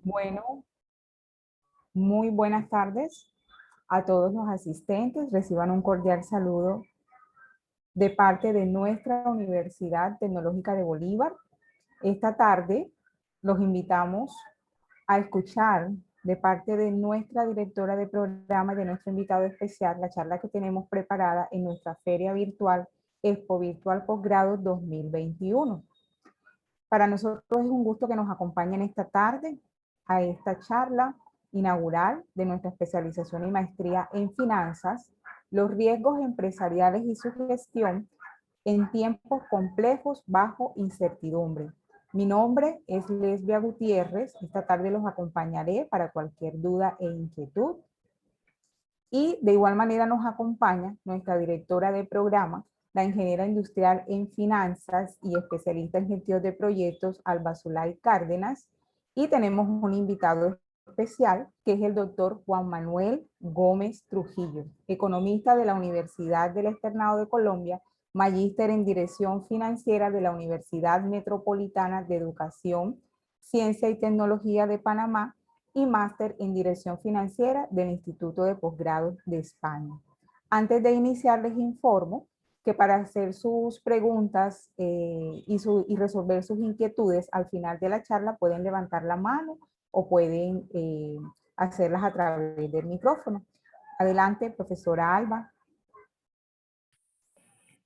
Bueno, muy buenas tardes a todos los asistentes. Reciban un cordial saludo de parte de nuestra Universidad Tecnológica de Bolívar. Esta tarde los invitamos a escuchar de parte de nuestra directora de programa y de nuestro invitado especial la charla que tenemos preparada en nuestra feria virtual Expo Virtual Posgrado 2021. Para nosotros es un gusto que nos acompañen esta tarde a esta charla inaugural de nuestra especialización y maestría en finanzas, los riesgos empresariales y su gestión en tiempos complejos bajo incertidumbre. Mi nombre es Lesbia Gutiérrez. Esta tarde los acompañaré para cualquier duda e inquietud. Y de igual manera nos acompaña nuestra directora de programa, la ingeniera industrial en finanzas y especialista en gestión de proyectos, Alba Zulay Cárdenas. Y tenemos un invitado especial, que es el doctor Juan Manuel Gómez Trujillo, economista de la Universidad del Externado de Colombia, magíster en Dirección Financiera de la Universidad Metropolitana de Educación, Ciencia y Tecnología de Panamá y máster en Dirección Financiera del Instituto de Posgrado de España. Antes de iniciar, les informo que para hacer sus preguntas y resolver sus inquietudes al final de la charla pueden levantar la mano o pueden hacerlas a través del micrófono. Adelante, profesora Alba.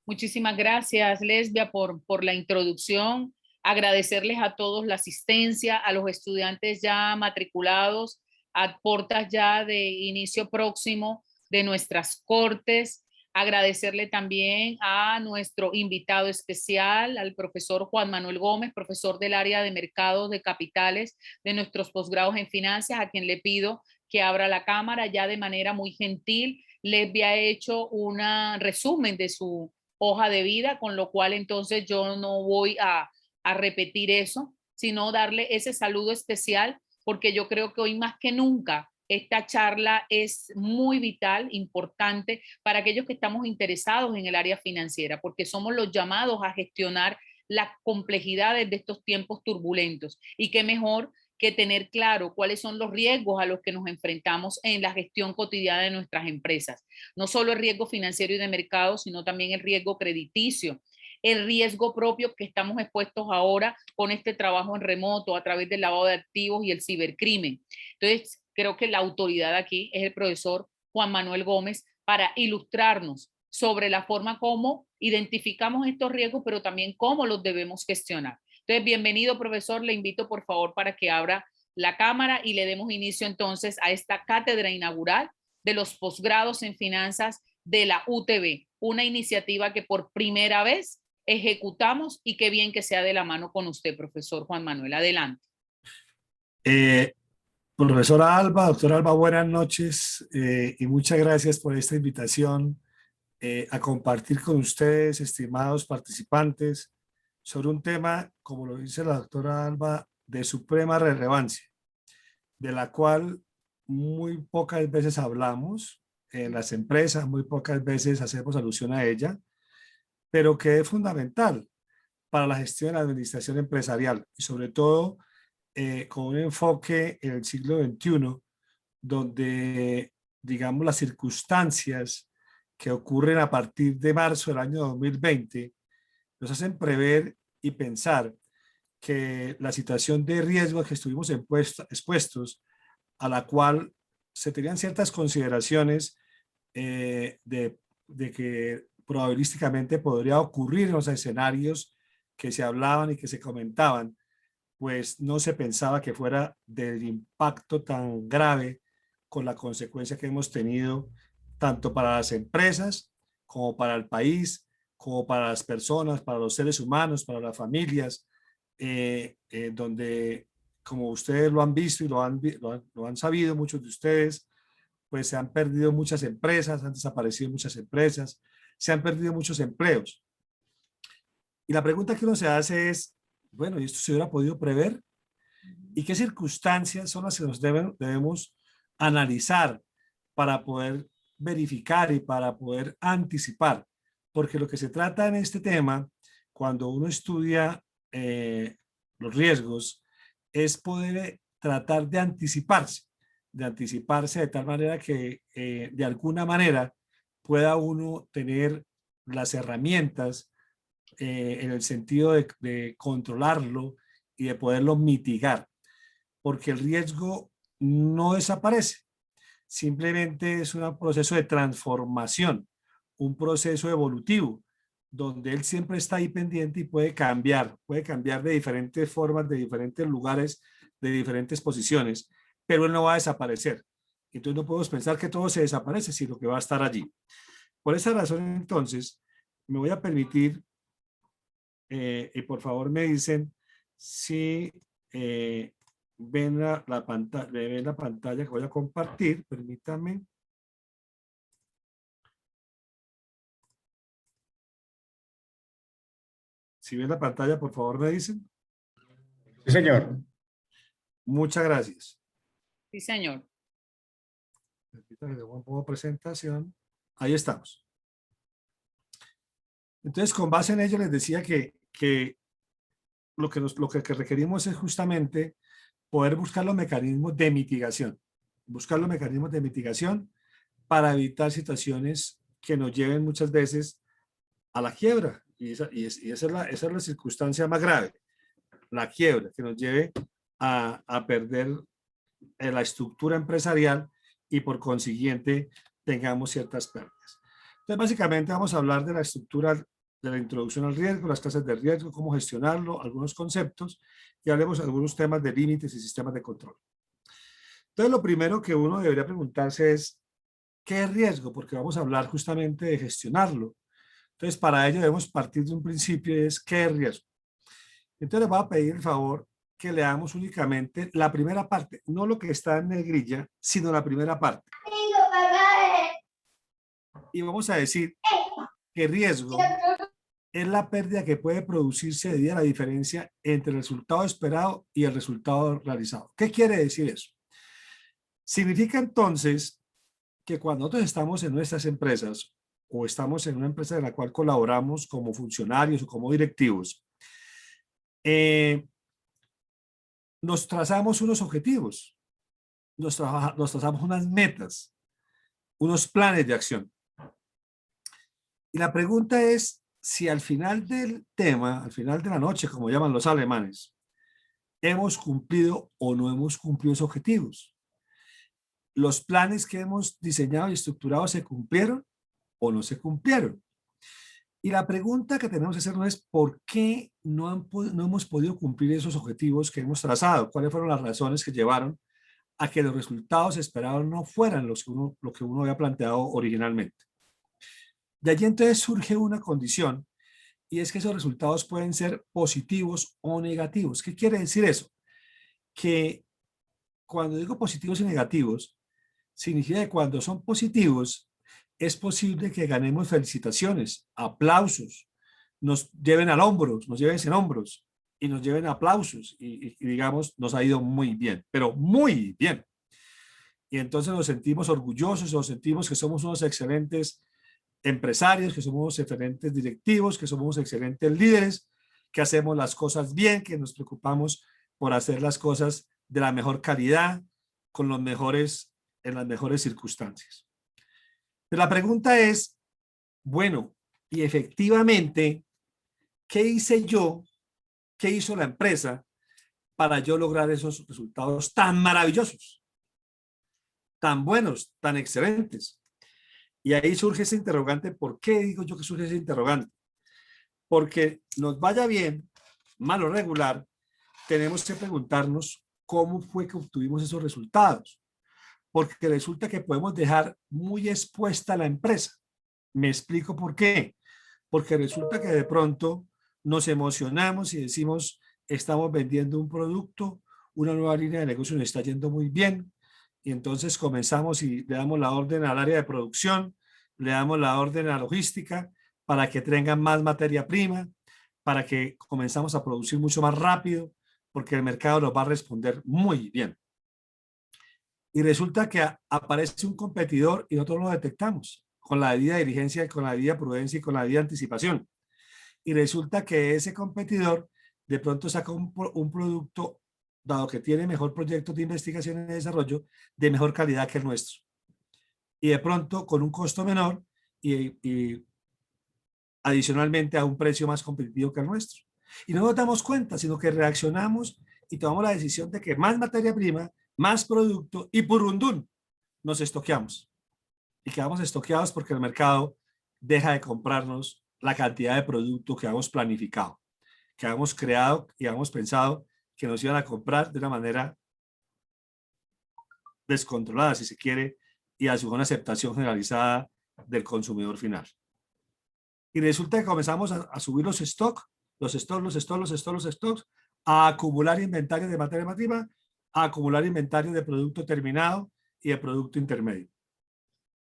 Muchísimas gracias, Lesbia, por la introducción. Agradecerles a todos la asistencia, a los estudiantes ya matriculados, a puertas ya de inicio próximo de nuestras cortes. Agradecerle también a nuestro invitado especial, al profesor Juan Manuel Gómez, profesor del área de mercados de capitales de nuestros posgrados en finanzas, a quien le pido que abra la cámara. Ya de manera muy gentil Lesbia ha hecho un resumen de su hoja de vida, con lo cual entonces yo no voy a repetir eso, sino darle ese saludo especial, porque yo creo que hoy más que nunca esta charla es muy vital, importante para aquellos que estamos interesados en el área financiera, porque somos los llamados a gestionar las complejidades de estos tiempos turbulentos. Y qué mejor que tener claro cuáles son los riesgos a los que nos enfrentamos en la gestión cotidiana de nuestras empresas. No solo el riesgo financiero y de mercado, sino también el riesgo crediticio, el riesgo propio que estamos expuestos ahora con este trabajo en remoto a través del lavado de activos y el cibercrimen. Entonces, creo que la autoridad aquí es el profesor Juan Manuel Gómez para ilustrarnos sobre la forma como identificamos estos riesgos, pero también cómo los debemos gestionar. Entonces, bienvenido, profesor. Le invito, por favor, para que abra la cámara y le demos inicio entonces a esta cátedra inaugural de los posgrados en finanzas de la UTB, una iniciativa que por primera vez ejecutamos y qué bien que sea de la mano con usted, profesor Juan Manuel. Adelante. Profesora Alba, doctora Alba, buenas noches y muchas gracias por esta invitación a compartir con ustedes, estimados participantes, sobre un tema, como lo dice la doctora Alba, de suprema relevancia, de la cual muy pocas veces hablamos en las empresas, muy pocas veces hacemos alusión a ella, pero que es fundamental para la gestión de la administración empresarial y sobre todo con un enfoque en el siglo XXI, donde, digamos, las circunstancias que ocurren a partir de marzo del año 2020 nos hacen prever y pensar que la situación de riesgo que estuvimos expuestos, a la cual se tenían ciertas consideraciones de que probabilísticamente podría ocurrir en los escenarios que se hablaban y que se comentaban, pues no se pensaba que fuera del impacto tan grave con la consecuencia que hemos tenido tanto para las empresas como para el país, como para las personas, para los seres humanos, para las familias, donde, como ustedes lo han visto y lo han sabido muchos de ustedes, pues se han perdido muchas empresas, han desaparecido muchas empresas, se han perdido muchos empleos. Y la pregunta que uno se hace es, bueno, ¿y esto se hubiera podido prever? ¿Y qué circunstancias son las que nos debemos analizar para poder verificar y para poder anticipar? Porque lo que se trata en este tema, cuando uno estudia los riesgos, es poder tratar de anticiparse de tal manera que de alguna manera pueda uno tener las herramientas en el sentido de controlarlo y de poderlo mitigar, porque el riesgo no desaparece, simplemente es un proceso de transformación, un proceso evolutivo, donde él siempre está ahí pendiente y puede cambiar de diferentes formas, de diferentes lugares, de diferentes posiciones, pero él no va a desaparecer. Entonces no podemos pensar que todo se desaparece, sino que va a estar allí. Por esa razón, entonces, me voy a permitir y por favor me dicen si ven ven la pantalla que voy a compartir. Permítanme. Si ven la pantalla, por favor me dicen. Sí, señor. Muchas gracias. Sí, señor. Permítanme, le pongo presentación. Ahí estamos. Entonces, con base en ello, les decía que lo que requerimos es justamente poder buscar los mecanismos de mitigación. Buscar los mecanismos de mitigación para evitar situaciones que nos lleven muchas veces a la quiebra. Y esa es la circunstancia más grave, la quiebra, que nos lleve a perder la estructura empresarial y por consiguiente tengamos ciertas pérdidas. Entonces, básicamente vamos a hablar de la estructura de la introducción al riesgo, las clases de riesgo, cómo gestionarlo, algunos conceptos y hablemos de algunos temas de límites y sistemas de control. Entonces, lo primero que uno debería preguntarse es, ¿qué es riesgo? Porque vamos a hablar justamente de gestionarlo. Entonces, para ello debemos partir de un principio, es ¿qué es riesgo? Entonces, les voy a pedir el favor que leamos únicamente la primera parte, no lo que está en negrilla, sino la primera parte. Y vamos a decir que riesgo es la pérdida que puede producirse debido a la diferencia entre el resultado esperado y el resultado realizado. ¿Qué quiere decir eso? Significa entonces que cuando nosotros estamos en nuestras empresas o estamos en una empresa en la cual colaboramos como funcionarios o como directivos, nos trazamos unos objetivos, nos trazamos unas metas, unos planes de acción. Y la pregunta es si al final del tema, al final de la noche, como llaman los alemanes, hemos cumplido o no hemos cumplido esos objetivos. los planes que hemos diseñado y estructurado se cumplieron o no se cumplieron. Y la pregunta que tenemos que hacernos es ¿por qué no hemos podido cumplir esos objetivos que hemos trazado? ¿Cuáles fueron las razones que llevaron a que los resultados esperados no fueran lo que uno había planteado originalmente? De allí entonces surge una condición, y es que esos resultados pueden ser positivos o negativos. ¿Qué quiere decir eso? Que cuando digo positivos y negativos, significa que cuando son positivos, es posible que ganemos felicitaciones, aplausos, nos lleven al hombro, nos lleven en hombros y nos lleven aplausos y digamos, nos ha ido muy bien, pero muy bien. Y entonces nos sentimos orgullosos, nos sentimos que somos unos excelentes empresarios, que somos excelentes directivos, que somos excelentes líderes, que hacemos las cosas bien, que nos preocupamos por hacer las cosas de la mejor calidad, con los mejores, en las mejores circunstancias. Pero la pregunta es, bueno, y efectivamente, ¿qué hice yo? ¿Qué hizo la empresa para yo lograr esos resultados tan maravillosos, tan buenos, tan excelentes? Y ahí surge ese interrogante. ¿Por qué digo yo que surge ese interrogante? Porque nos vaya bien, mal o regular, tenemos que preguntarnos cómo fue que obtuvimos esos resultados. Porque resulta que podemos dejar muy expuesta la empresa. Me explico por qué. Porque resulta que de pronto nos emocionamos y decimos, estamos vendiendo un producto, una nueva línea de negocio nos está yendo muy bien, y entonces comenzamos y le damos la orden al área de producción, le damos la orden a la logística para que tengan más materia prima, para que comenzamos a producir mucho más rápido, porque el mercado nos va a responder muy bien. Y resulta que aparece un competidor y nosotros lo detectamos con la debida diligencia, con la debida prudencia y con la debida anticipación. Y resulta que ese competidor de pronto saca un producto, dado que tiene mejor proyecto de investigación y desarrollo, de mejor calidad que el nuestro. Y de pronto con un costo menor y adicionalmente a un precio más competitivo que el nuestro. Y no nos damos cuenta, sino que reaccionamos y tomamos la decisión de que más materia prima, más producto y purrundún nos estoqueamos. Y quedamos estoqueados porque el mercado deja de comprarnos la cantidad de producto que habíamos planificado, que habíamos creado y habíamos pensado que nos iban a comprar de una manera descontrolada, si se quiere, y a su buena aceptación generalizada del consumidor final. Y resulta que comenzamos a subir los stocks, a acumular inventario de materia prima, a acumular inventario de producto terminado y de producto intermedio.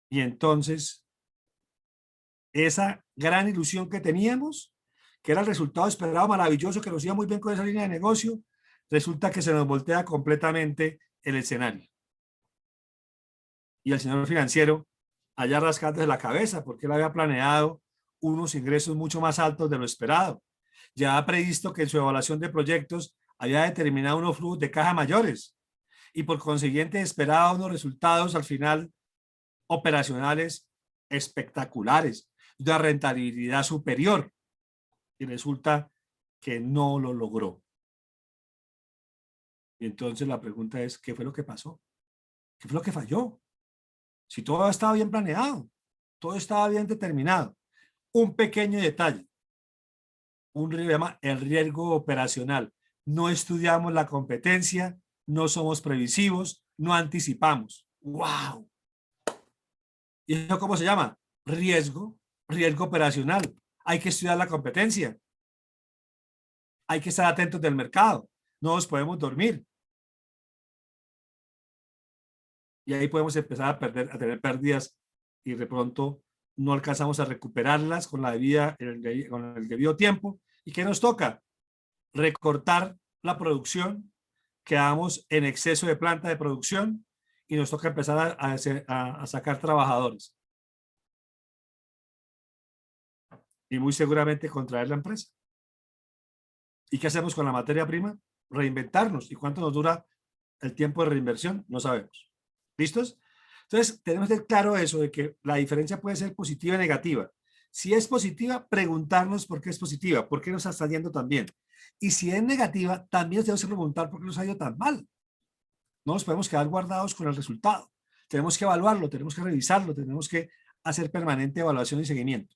Y entonces, esa gran ilusión que teníamos, que era el resultado esperado maravilloso, que nos iba muy bien con esa línea de negocio, resulta que se nos voltea completamente el escenario. Y el señor financiero, allá rascándose la cabeza, porque él había planeado unos ingresos mucho más altos de lo esperado. Ya ha previsto que en su evaluación de proyectos había determinado unos flujos de caja mayores y por consiguiente esperaba unos resultados al final operacionales espectaculares, de rentabilidad superior, y resulta que no lo logró. Y entonces la pregunta es, ¿qué fue lo que pasó? ¿Qué fue lo que falló? Si todo estaba bien planeado, todo estaba bien determinado. Un pequeño detalle, el riesgo operacional. No estudiamos la competencia, no somos previsivos, no anticipamos. ¡Wow! ¿Y eso cómo se llama? Riesgo operacional. Hay que estudiar la competencia. Hay que estar atentos del mercado. No nos podemos dormir. Y ahí podemos empezar a tener pérdidas y de pronto no alcanzamos a recuperarlas con con el debido tiempo. ¿Y qué nos toca? Recortar la producción, quedamos en exceso de planta de producción y nos toca empezar a sacar trabajadores. Y muy seguramente contraer la empresa. ¿Y qué hacemos con la materia prima? Reinventarnos. ¿Y cuánto nos dura el tiempo de reinversión? No sabemos. ¿Listos? Entonces, tenemos que tener claro eso de que la diferencia puede ser positiva y negativa. Si es positiva, preguntarnos por qué es positiva, por qué nos está yendo tan bien. Y si es negativa, también tenemos que preguntar por qué nos ha ido tan mal. No nos podemos quedar guardados con el resultado. Tenemos que evaluarlo, tenemos que revisarlo, tenemos que hacer permanente evaluación y seguimiento.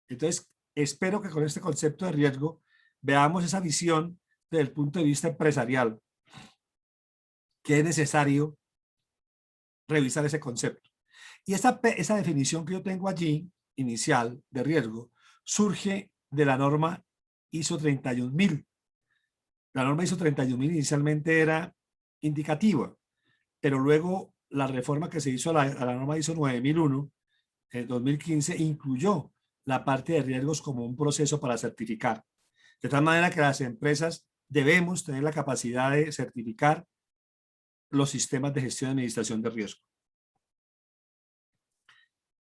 Entonces, espero que con este concepto de riesgo veamos esa visión desde el punto de vista empresarial, que es necesario revisar ese concepto. Y esa definición que yo tengo allí, inicial, de riesgo, surge de la norma ISO 31000. La norma ISO 31000 inicialmente era indicativa, pero luego la reforma que se hizo a la norma ISO 9001 en 2015 incluyó la parte de riesgos como un proceso para certificar. De tal manera que las empresas debemos tener la capacidad de certificar los sistemas de gestión y administración de riesgo.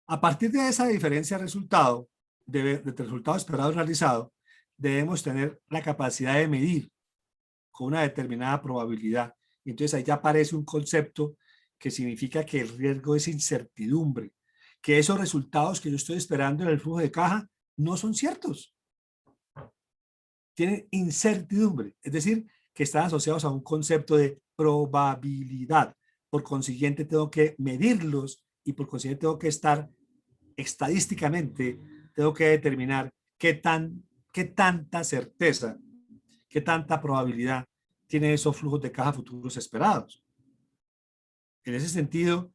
A partir de esa diferencia de resultado, de resultado esperado y realizado, debemos tener la capacidad de medir con una determinada probabilidad. Entonces ahí ya aparece un concepto que significa que el riesgo es incertidumbre, que esos resultados que yo estoy esperando en el flujo de caja no son ciertos. Tienen incertidumbre, es decir, que están asociados a un concepto de probabilidad. Por consiguiente, tengo que medirlos y por consiguiente tengo que estar estadísticamente, tengo que determinar qué tanta certeza, qué tanta probabilidad tienen esos flujos de caja futuros esperados. En ese sentido,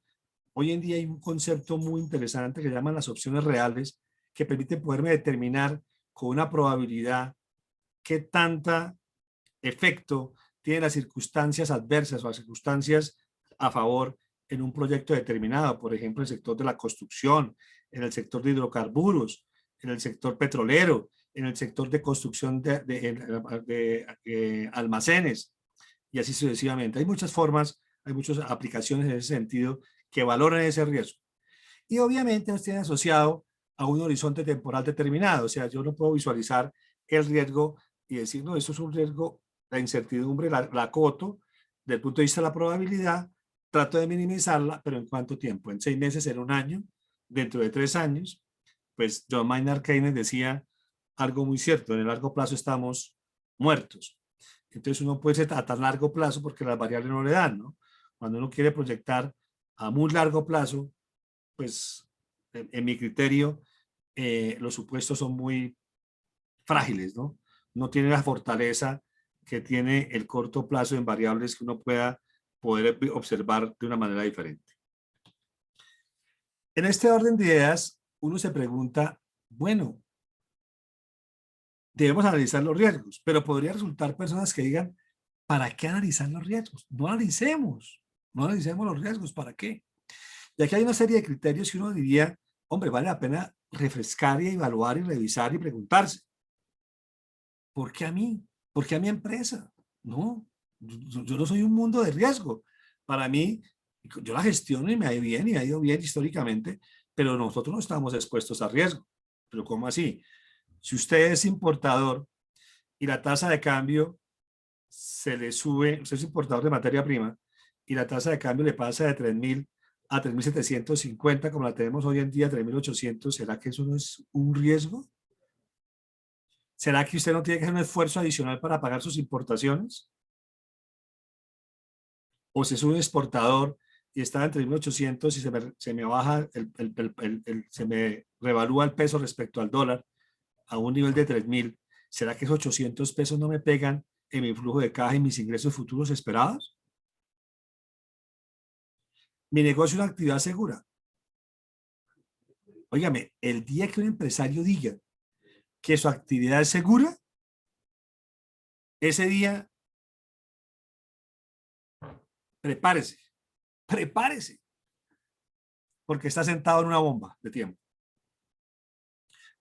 hoy en día hay un concepto muy interesante que llaman las opciones reales, que permiten poderme determinar con una probabilidad qué tanta efecto tienen las circunstancias adversas o las circunstancias a favor en un proyecto determinado, por ejemplo, el sector de la construcción, en el sector de hidrocarburos, en el sector petrolero, en el sector de construcción de almacenes, y así sucesivamente. Hay muchas formas, hay muchas aplicaciones en ese sentido que valoran ese riesgo. Y obviamente nos tiene asociado a un horizonte temporal determinado. O sea, yo no puedo visualizar el riesgo y decir, no, eso es un riesgo, la incertidumbre, la acoto, desde el punto de vista de la probabilidad, trato de minimizarla, pero ¿en cuánto tiempo? ¿En 6 meses, en un año, dentro de 3 años? Pues John Maynard Keynes decía algo muy cierto, en el largo plazo estamos muertos. Entonces uno puede ser a tan largo plazo porque las variables no le dan, ¿no? Cuando uno quiere proyectar a muy largo plazo, pues en mi criterio, los supuestos son muy frágiles, ¿no? No tiene la fortaleza que tiene el corto plazo en variables que uno pueda poder observar de una manera diferente. En este orden de ideas, uno se pregunta, bueno, debemos analizar los riesgos, pero podría resultar personas que digan, ¿para qué analizar los riesgos? No analicemos los riesgos, ¿para qué? Y aquí hay una serie de criterios que uno diría, hombre, vale la pena refrescar y evaluar y revisar y preguntarse. ¿Por qué a mí? ¿Por qué a mi empresa? No, yo no soy un mundo de riesgo. Para mí, yo la gestiono y me ha ido bien y ha ido bien históricamente, pero nosotros no estamos expuestos a riesgo. ¿Pero cómo así? Si usted es importador y la tasa de cambio se le sube, usted es importador de materia prima y la tasa de cambio le pasa de 3.000 a 3.750 como la tenemos hoy en día, 3.800, ¿será que eso no es un riesgo? ¿Será que usted no tiene que hacer un esfuerzo adicional para pagar sus importaciones? ¿O si es un exportador y está en 3.800 y se me baja, se me revalúa el peso respecto al dólar a un nivel de 3.000? ¿Será que esos 800 pesos no me pegan en mi flujo de caja y mis ingresos futuros esperados? Mi negocio es una actividad segura. Óigame, el día que un empresario diga que su actividad es segura, ese día, prepárese, prepárese, porque está sentado en una bomba de tiempo.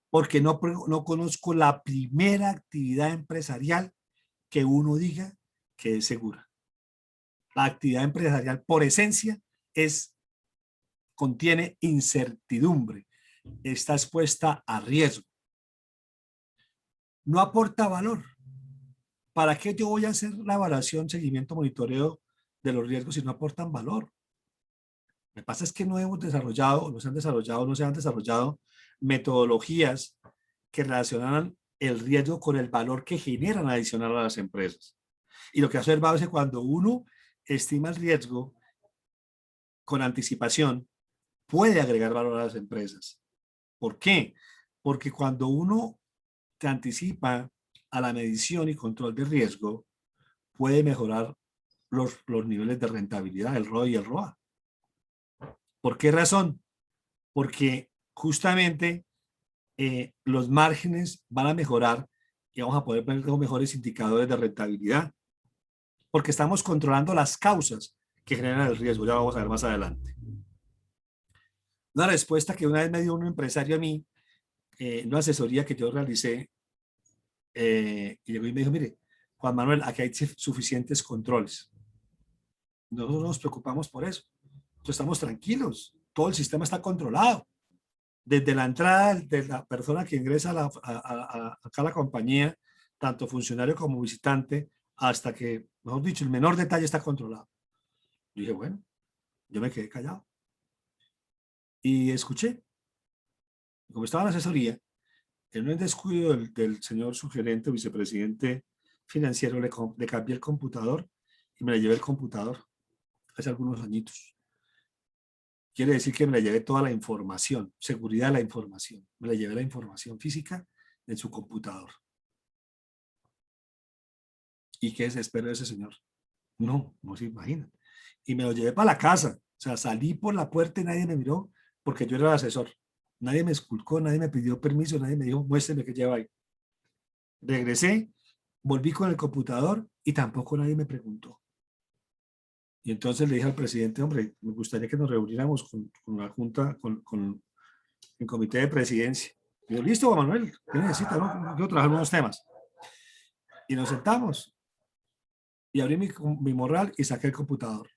Porque no conozco la primera actividad empresarial que uno diga que es segura. La actividad empresarial, por esencia, contiene incertidumbre, está expuesta a riesgo. No aporta valor. ¿Para qué yo voy a hacer la evaluación, seguimiento, monitoreo de los riesgos si no aportan valor? Lo que pasa es que no hemos desarrollado, no se han desarrollado metodologías que relacionan el riesgo con el valor que generan adicional a las empresas. Y lo que ha observado es que cuando uno estima el riesgo con anticipación puede agregar valor a las empresas. ¿Por qué? Porque cuando uno te anticipa a la medición y control de riesgo, puede mejorar los niveles de rentabilidad, el ROI y el ROA. ¿Por qué razón? Porque justamente los márgenes van a mejorar y vamos a poder ver los mejores indicadores de rentabilidad, porque estamos controlando las causas que generan el riesgo. Ya vamos a ver más adelante. Una respuesta que una vez me dio un empresario a mí, una asesoría que yo realicé, y llegó y me dijo, mire, Juan Manuel, aquí hay suficientes controles. Nosotros no nos preocupamos por eso. Entonces estamos tranquilos. Todo el sistema está controlado. Desde la entrada de la persona que ingresa acá a la compañía, tanto funcionario como visitante, hasta que, mejor dicho, el menor detalle está controlado. Yo dije, bueno, yo me quedé callado. Y escuché. Como estaba en la asesoría, en un descuido del señor sugerente, vicepresidente financiero, le cambié el computador y me le llevé el computador hace algunos añitos. Quiere decir que me le llevé toda la información, seguridad de la información. Me le llevé la información física en su computador. ¿Y qué desespero de ese señor? No se imaginan. Y me lo llevé para la casa. O sea, salí por la puerta y nadie me miró porque yo era el asesor. Nadie me esculcó, nadie me pidió permiso, nadie me dijo, muéstrame qué lleva ahí. Regresé, volví con el computador y tampoco nadie me preguntó. Y entonces le dije al presidente, hombre, me gustaría que nos reuniéramos con la junta, con el comité de presidencia. Y yo, listo, Juan Manuel, ¿qué necesita? ¿No? Quiero trabajar unos temas. Y nos sentamos. Y abrí mi morral y saqué el computador.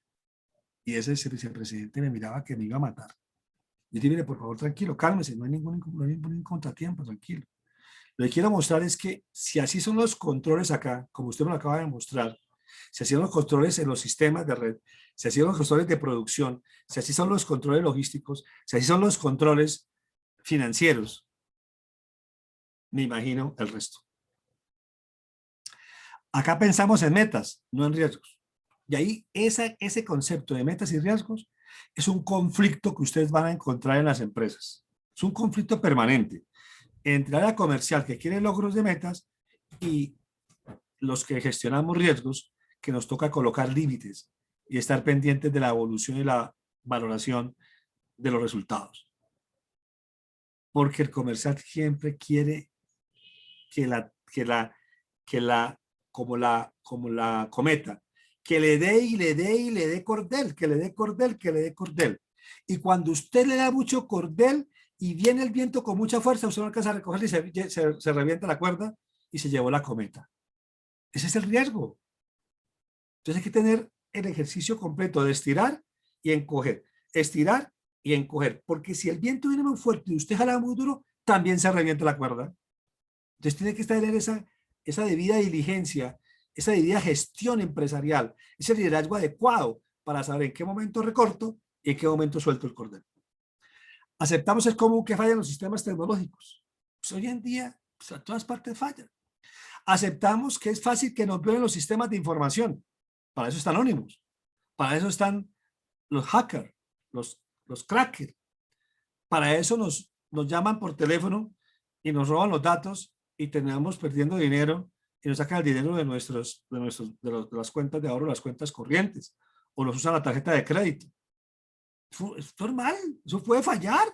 Y ese vicepresidente me miraba que me iba a matar. Y dije, mire, por favor, tranquilo, cálmese, no hay ningún contratiempo, tranquilo. Lo que quiero mostrar es que si así son los controles acá, como usted me lo acaba de mostrar, si así son los controles en los sistemas de red, si así son los controles de producción, si así son los controles logísticos, si así son los controles financieros, me imagino el resto. Acá pensamos en metas, no en riesgos. Y ahí ese concepto de metas y riesgos es un conflicto que ustedes van a encontrar en las empresas. Es un conflicto permanente entre el área comercial que quiere logros de metas y los que gestionamos riesgos, que nos toca colocar límites y estar pendientes de la evolución y la valoración de los resultados. Porque el comercial siempre quiere como la cometa, que le dé y le dé y le dé cordel, que le dé cordel, que le dé cordel. Y cuando usted le da mucho cordel y viene el viento con mucha fuerza, usted no alcanza a recogerle y se revienta la cuerda y se llevó la cometa. Ese es el riesgo. Entonces hay que tener el ejercicio completo de estirar y encoger, estirar y encoger, porque si el viento viene muy fuerte y usted jala muy duro, también se revienta la cuerda. Entonces tiene que tener esa debida diligencia, esa debida gestión empresarial, ese liderazgo adecuado para saber en qué momento recorto y en qué momento suelto el cordel. Aceptamos el común que fallan los sistemas tecnológicos. Pues hoy en día, pues a todas partes fallan. Aceptamos que es fácil que nos violen los sistemas de información. Para eso están Anonymous. Para eso están los hackers, los crackers. Para eso nos llaman por teléfono y nos roban los datos y terminamos perdiendo dinero y nos sacan el dinero de las cuentas de ahorro, las cuentas corrientes, o nos usan la tarjeta de crédito. Es normal, eso puede fallar.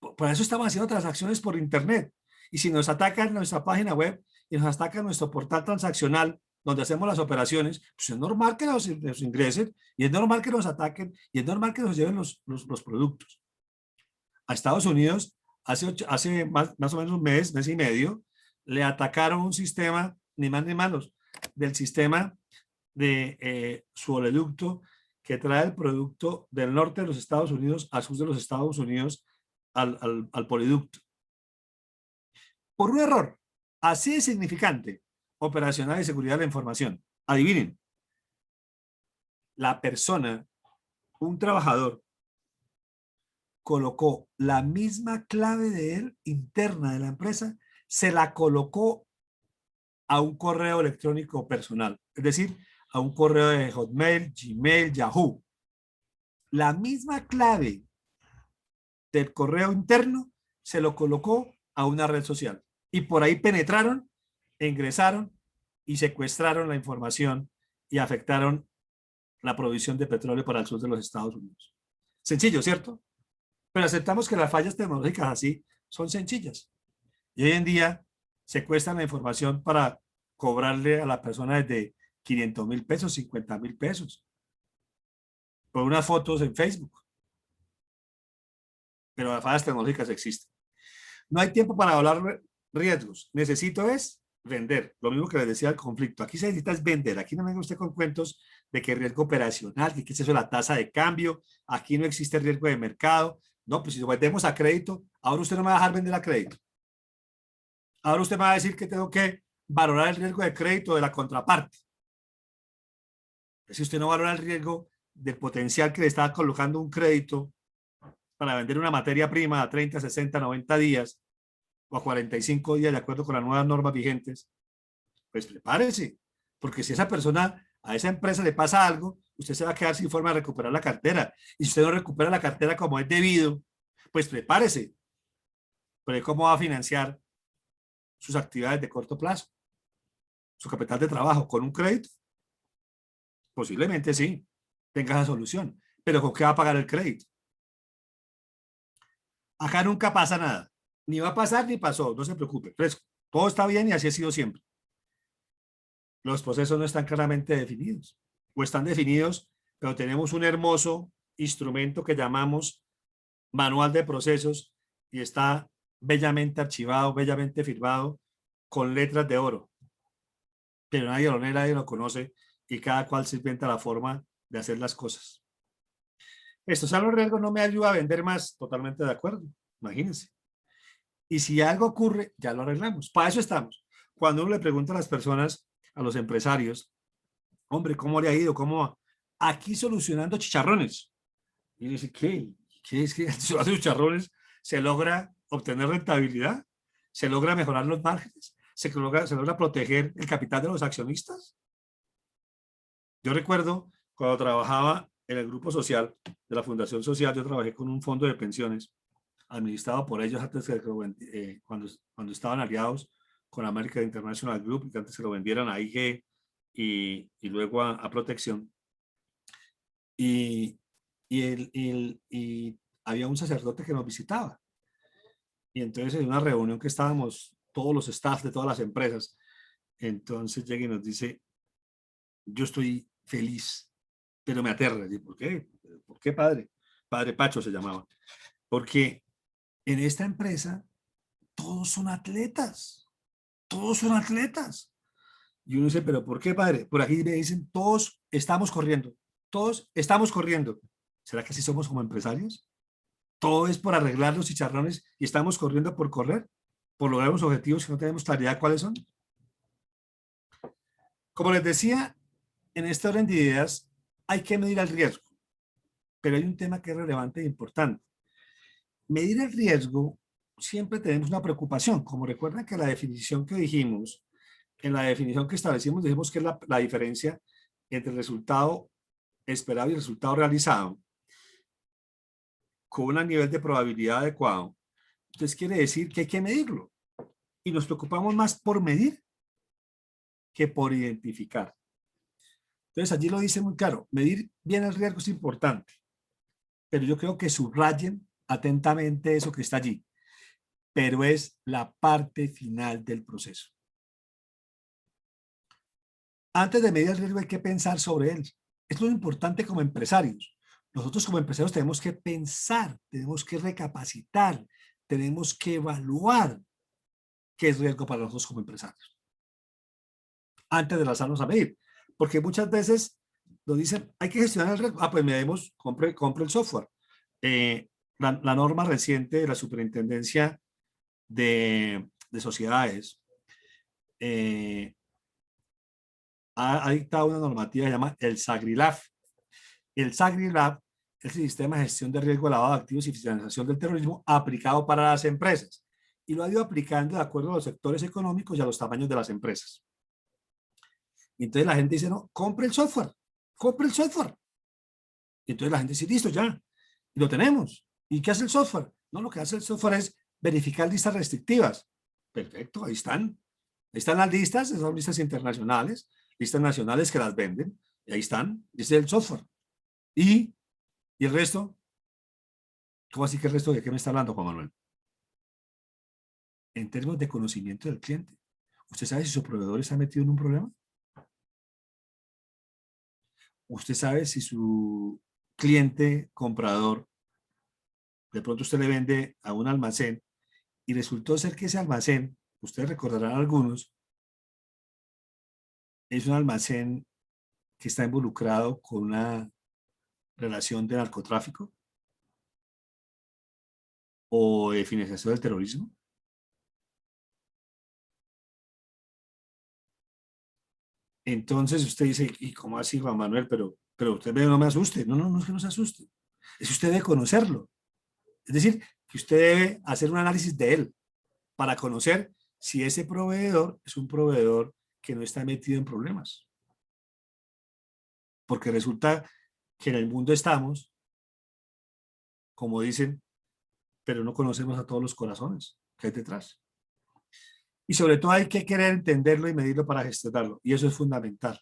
Por eso estamos haciendo transacciones por internet. Y si nos atacan nuestra página web y nos atacan nuestro portal transaccional donde hacemos las operaciones, pues es normal que nos ingresen y es normal que nos ataquen y es normal que nos lleven los productos. A Estados Unidos, hace más o menos un mes y medio, le atacaron un sistema, ni más ni menos, del sistema de su oleoducto que trae el producto del norte de los Estados Unidos al sur de los Estados Unidos al poliducto. Por un error así de significante, operacional y seguridad de la información. Adivinen, la persona, un trabajador, colocó la misma clave de él interna de la empresa, se la colocó a un correo electrónico personal, es decir, a un correo de Hotmail, Gmail, Yahoo. la misma clave del correo interno se lo colocó a una red social. Y por ahí penetraron, ingresaron y secuestraron la información y afectaron la provisión de petróleo para el sur de los Estados Unidos. Sencillo, ¿cierto? Pero aceptamos que las fallas tecnológicas así son sencillas. Y hoy en día secuestran la información para cobrarle a la persona desde 500.000 pesos, 50.000 pesos por unas fotos en Facebook. Pero las fallas tecnológicas existen. No hay tiempo para hablar riesgos. Necesito es vender. Lo mismo que les decía el conflicto. Aquí se necesita es vender. Aquí no venga usted con cuentos de que riesgo operacional, que qué es eso de la tasa de cambio. Aquí no existe riesgo de mercado. No, pues si lo vendemos a crédito, ahora usted no me va a dejar vender a crédito. Ahora usted me va a decir que tengo que valorar el riesgo de crédito de la contraparte. Si usted no valora el riesgo del potencial que le está colocando un crédito para vender una materia prima a 30, 60, 90 días o a 45 días de acuerdo con las nuevas normas vigentes, pues prepárese, porque si esa persona, a esa empresa le pasa algo, usted se va a quedar sin forma de recuperar la cartera. Y si usted no recupera la cartera como es debido, pues prepárese. Pero ¿cómo va a financiar sus actividades de corto plazo? Su capital de trabajo, ¿con un crédito? Posiblemente sí, tenga esa solución. Pero ¿con qué va a pagar el crédito? Acá nunca pasa nada. Ni va a pasar ni pasó, no se preocupe. Fresco. Todo está bien y así ha sido siempre. Los procesos no están claramente definidos. O están definidos, pero tenemos un hermoso instrumento que llamamos manual de procesos y está bellamente archivado, bellamente firmado, con letras de oro. Pero nadie lo lee, nadie lo conoce y cada cual se inventa la forma de hacer las cosas. Esto, salvo riesgo, no me ayuda a vender más. Totalmente de acuerdo. Imagínense. Y si algo ocurre, ya lo arreglamos. Para eso estamos. Cuando uno le pregunta a las personas, a los empresarios, hombre, ¿cómo le ha ido? ¿Cómo va? Aquí solucionando chicharrones. Y dice, ¿qué? ¿Qué es que solucionando chicharrones se logra obtener rentabilidad? ¿Se logra mejorar los márgenes? ¿Se logra proteger el capital de los accionistas? Yo recuerdo cuando trabajaba en el grupo social de la Fundación Social, yo trabajé con un fondo de pensiones administrado por ellos antes de cuando estaban aliados con American International Group, que antes se lo vendieran a IG y luego a Protección. Y había un sacerdote que nos visitaba. Y entonces en una reunión que estábamos todos los staff de todas las empresas, entonces llega y nos dice, yo estoy feliz, pero me aterra. ¿Y por qué? ¿Por qué, padre? Padre Pacho se llamaba. Porque en esta empresa todos son atletas. Todos son atletas. Y uno dice, ¿pero por qué, padre? Por aquí me dicen, todos estamos corriendo. Todos estamos corriendo. ¿Será que así somos como empresarios? Todo es por arreglar los chicharrones y estamos corriendo por correr, por lograr unos objetivos que no tenemos claridad cuáles son. Como les decía, en este orden de ideas hay que medir el riesgo, pero hay un tema que es relevante e importante. Medir el riesgo, siempre tenemos una preocupación. Como recuerdan que la definición que dijimos, en la definición que establecimos, dijimos que es la diferencia entre el resultado esperado y el resultado realizado con un nivel de probabilidad adecuado. Entonces quiere decir que hay que medirlo. Y nos preocupamos más por medir que por identificar. Entonces allí lo dice muy claro, medir bien el riesgo es importante, pero yo creo que subrayen atentamente eso que está allí, pero es la parte final del proceso. Antes de medir el riesgo hay que pensar sobre él. Es lo importante como empresarios. Nosotros como empresarios tenemos que pensar, tenemos que recapacitar, tenemos que evaluar qué es riesgo para nosotros como empresarios. Antes de lanzarnos a medir. Porque muchas veces nos dicen, hay que gestionar el riesgo. Ah, pues medimos, compre el software. La norma reciente de la Superintendencia de Sociedades ha dictado una normativa que se llama el SAGRILAF. El SAGRILAF es el sistema de gestión de riesgo de lavado de activos y financiación del terrorismo aplicado para las empresas. Y lo ha ido aplicando de acuerdo a los sectores económicos y a los tamaños de las empresas. Y entonces la gente dice, no, compre el software, compre el software. Y entonces la gente dice, listo, ya, y lo tenemos. ¿Y qué hace el software? No, lo que hace el software es verificar listas restrictivas. Perfecto, ahí están. Ahí están las listas, son listas internacionales, listas nacionales que las venden, y ahí están, ese es el software. ¿Y el resto? ¿Cómo así que el resto de qué me está hablando, Juan Manuel? En términos de conocimiento del cliente. ¿Usted sabe si su proveedor está metido en un problema? ¿Usted sabe si su cliente comprador, de pronto usted le vende a un almacén y resultó ser que ese almacén, ustedes recordarán algunos, es un almacén que está involucrado con una relación de narcotráfico o de financiación del terrorismo? Entonces usted dice, ¿y cómo así, Juan Manuel? Pero usted no me asuste. No, no, no es que no se asuste. Es que usted debe conocerlo. Es decir, que usted debe hacer un análisis de él para conocer si ese proveedor es un proveedor que no está metido en problemas. Porque resulta que en el mundo estamos, como dicen, pero no conocemos a todos los corazones que hay detrás. Y sobre todo hay que querer entenderlo y medirlo para gestionarlo. Y eso es fundamental.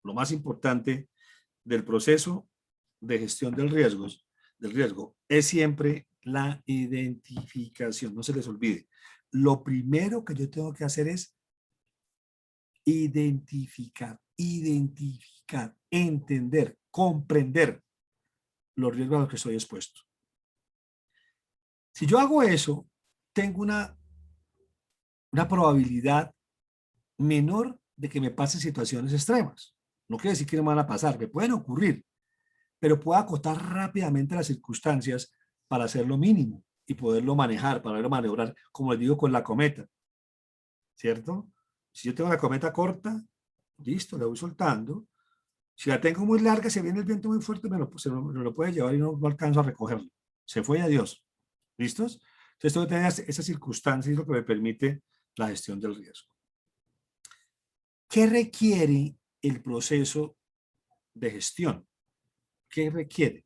Lo más importante del proceso de gestión del riesgo es siempre la identificación. No se les olvide. Lo primero que yo tengo que hacer es identificar, entender, comprender los riesgos a los que estoy expuesto. Si yo hago eso, tengo una probabilidad menor de que me pasen situaciones extremas. No quiere decir que no me van a pasar, me pueden ocurrir, pero puedo acotar rápidamente las circunstancias para hacer lo mínimo y poderlo manejar, para poderlo maniobrar, como les digo con la cometa, ¿cierto? Si yo tengo la cometa corta, listo, la voy soltando. Si la tengo muy larga, si viene el viento muy fuerte, me lo puede llevar y no alcanzo a recogerlo. Se fue y adiós. ¿Listos? Entonces tengo que tener esa circunstancia y es lo que me permite la gestión del riesgo. ¿Qué requiere el proceso de gestión? ¿Qué requiere?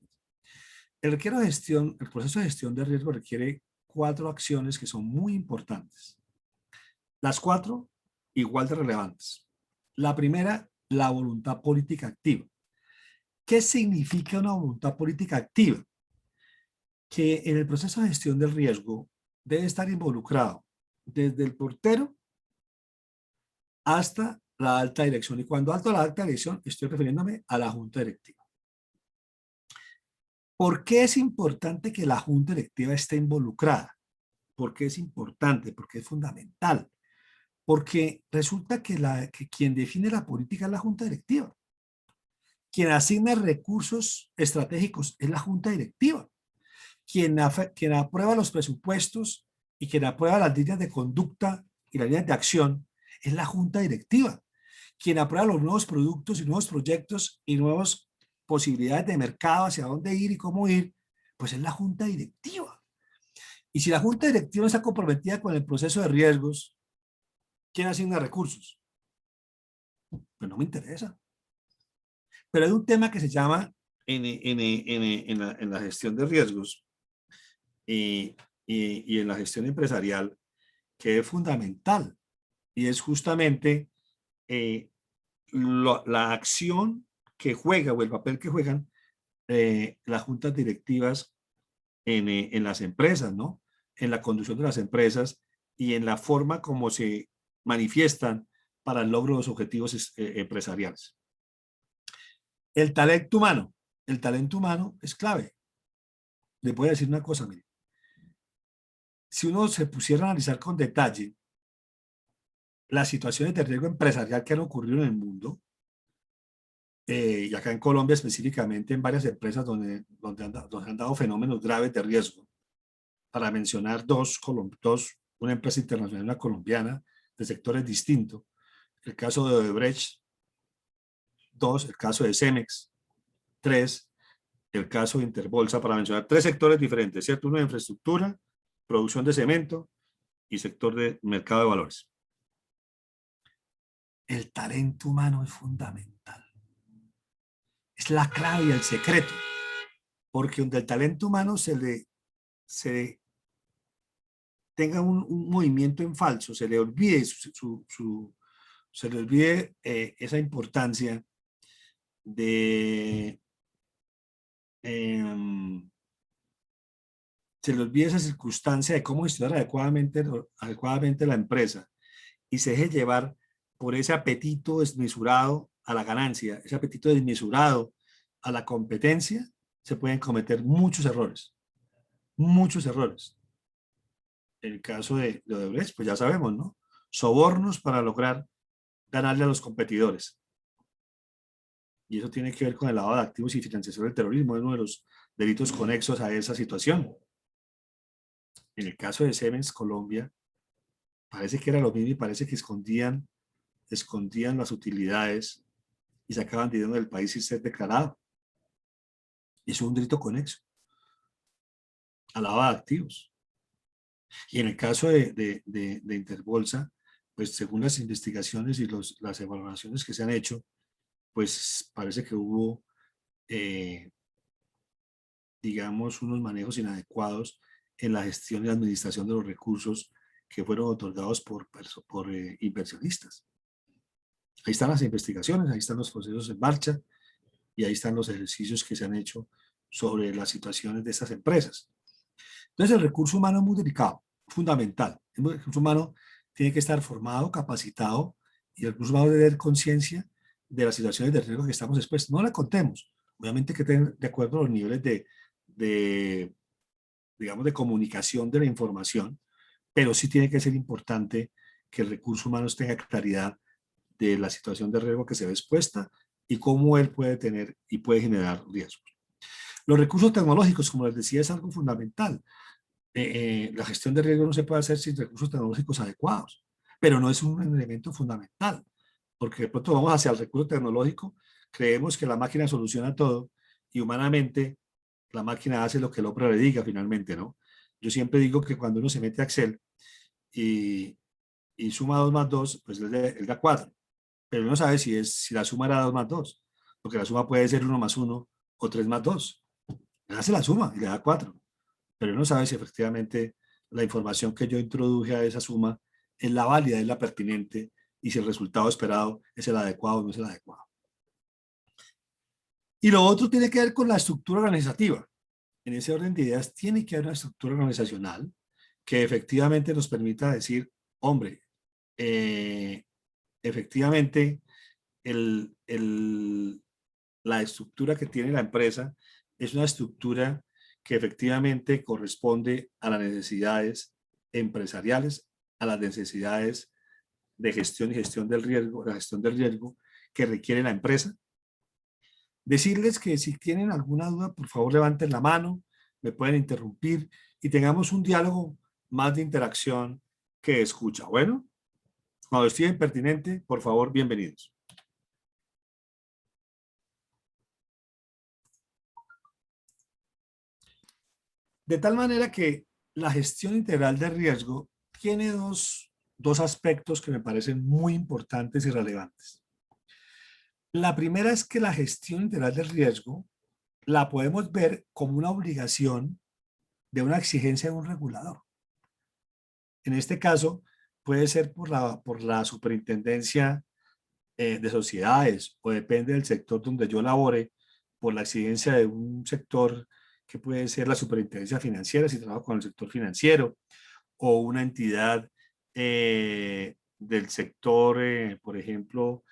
El proceso de gestión de riesgo requiere 4 acciones que son muy importantes. Las 4 igual de relevantes. La primera, la voluntad política activa. ¿Qué significa una voluntad política activa? Que en el proceso de gestión del riesgo debe estar involucrado desde el portero hasta la alta dirección. Y cuando alto la alta dirección, estoy refiriéndome a la junta directiva. ¿Por qué es importante que la junta directiva esté involucrada? ¿Por qué es importante? Porque es fundamental. Porque resulta que quien define la política es la junta directiva. Quien asigna recursos estratégicos es la junta directiva. Quien aprueba los presupuestos y quien aprueba las líneas de conducta y las líneas de acción es la junta directiva. Quien aprueba los nuevos productos y nuevos proyectos y nuevas posibilidades de mercado, hacia dónde ir y cómo ir, pues es la junta directiva. Y si la junta directiva está comprometida con el proceso de riesgos, ¿quién asigna recursos? Pues no me interesa. Pero hay un tema que se llama en la gestión de riesgos y en la gestión empresarial que es fundamental y es justamente la acción que juega o el papel que juegan las juntas directivas en las empresas, ¿no? En la conducción de las empresas y en la forma como se manifiestan para el logro de los objetivos empresariales. El talento humano es clave. Les voy a decir una cosa, mire. Si uno se pusiera a analizar con detalle las situaciones de riesgo empresarial que han ocurrido en el mundo, y acá en Colombia específicamente en varias empresas donde han dado fenómenos graves de riesgo, para mencionar dos, una empresa internacional y una colombiana de sectores distintos, el caso de Odebrecht, 2, el caso de Cemex, 3, el caso de Interbolsa, para mencionar 3 sectores diferentes, ¿cierto? Uno de infraestructura, producción de cemento y sector de mercado de valores. El talento humano es fundamental. Es es la clave y el secreto, porque donde el talento humano se tenga un movimiento en falso, se le olvide, se le olvide esa importancia de, se le olvide esa circunstancia de cómo gestionar adecuadamente la empresa y se deje llevar por ese apetito desmesurado a la ganancia, ese apetito desmesurado a la competencia, se pueden cometer muchos errores, muchos errores. En el caso de Odebrecht, pues ya sabemos, ¿no? Sobornos para lograr ganarle a los competidores. Y eso tiene que ver con el lavado de activos y financiación del terrorismo, es uno de los delitos conexos a esa situación. En el caso de Siemens Colombia, parece que era lo mismo y parece que escondían las utilidades y sacaban dinero del país sin ser declarado. Y eso es un delito conexo a lavado de activos. Y en el caso de Interbolsa, pues según las investigaciones y las evaluaciones que se han hecho, pues parece que hubo, digamos, unos manejos inadecuados en la gestión y administración de los recursos que fueron otorgados por inversionistas. Ahí están las investigaciones, ahí están los procesos en marcha y ahí están los ejercicios que se han hecho sobre las situaciones de estas empresas. Entonces el recurso humano es muy delicado, fundamental. El recurso humano tiene que estar formado, capacitado y el recurso humano debe tener conciencia de las situaciones de riesgo que estamos expuestos. No la contemos, obviamente que tener de acuerdo a los niveles digamos, de comunicación de la información, pero sí tiene que ser importante que el recurso humano tenga claridad de la situación de riesgo que se ve expuesta y cómo él puede tener y puede generar riesgos. Los recursos tecnológicos, como les decía, es algo fundamental. La gestión de riesgo no se puede hacer sin recursos tecnológicos adecuados, pero no es un elemento fundamental, porque de pronto vamos hacia el recurso tecnológico, creemos que la máquina soluciona todo y humanamente la máquina hace lo que el hombre le diga finalmente, ¿no? Yo siempre digo que cuando uno se mete a Excel y suma 2 más 2, pues él da 4, pero uno sabe si la suma era 2 más 2, porque la suma puede ser 1 más 1 o 3 más 2. Él hace la suma y le da 4, pero uno sabe si efectivamente la información que yo introduje a esa suma es la válida, es la pertinente, y si el resultado esperado es el adecuado o no es el adecuado. Y lo otro tiene que ver con la estructura organizativa. En ese orden de ideas tiene que haber una estructura organizacional que efectivamente nos permita decir, hombre, efectivamente la estructura que tiene la empresa es una estructura que efectivamente corresponde a las necesidades empresariales, a las necesidades de gestión y gestión del riesgo, la gestión del riesgo que requiere la empresa. Decirles que si tienen alguna duda, por favor levanten la mano, me pueden interrumpir y tengamos un diálogo más de interacción que de escucha. Bueno, cuando esté pertinente, por favor, bienvenidos. De tal manera que la gestión integral de riesgo tiene dos aspectos que me parecen muy importantes y relevantes. La primera es que la gestión integral del riesgo la podemos ver como una obligación de una exigencia de un regulador. En este caso, puede ser por la superintendencia de sociedades o depende del sector donde yo labore, por la exigencia de un sector que puede ser la superintendencia financiera si trabajo con el sector financiero o una entidad del sector, por ejemplo,